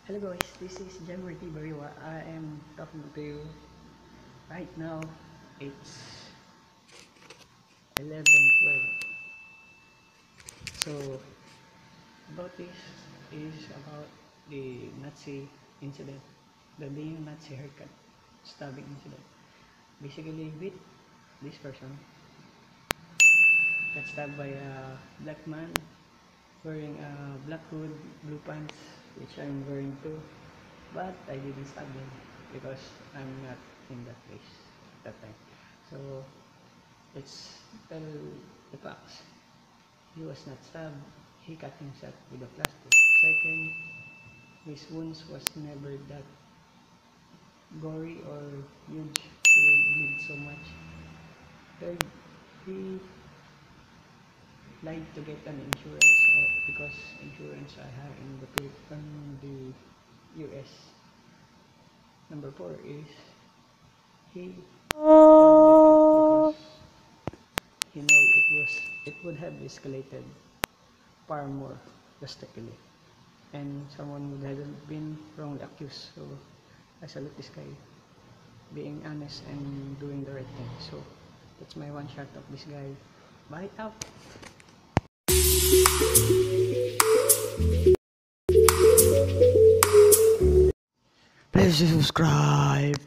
Hello guys, this is January Bariwa. I am talking to you right now. It's 11:12. So about this is about the Nazi incident, the neo-Nazi haircut stabbing incident. Basically, with this person got stabbed by a black man wearing a black hood, blue pants, which I'm wearing too. But I didn't stab him because I'm not in that place at that time. So let's tell the facts. He was not stabbed. He cut himself with a plastic. Second, his wounds was never that gory or huge to bleed so much. Third, he lied to get an insurance because insurance are high in the US. Number 4 is he told the truth because he know it would have escalated far more drastically and someone would have been wrongly accused. So I salute this guy being honest and doing the right thing. So that's my one shot of this guy. Bye out. Please subscribe.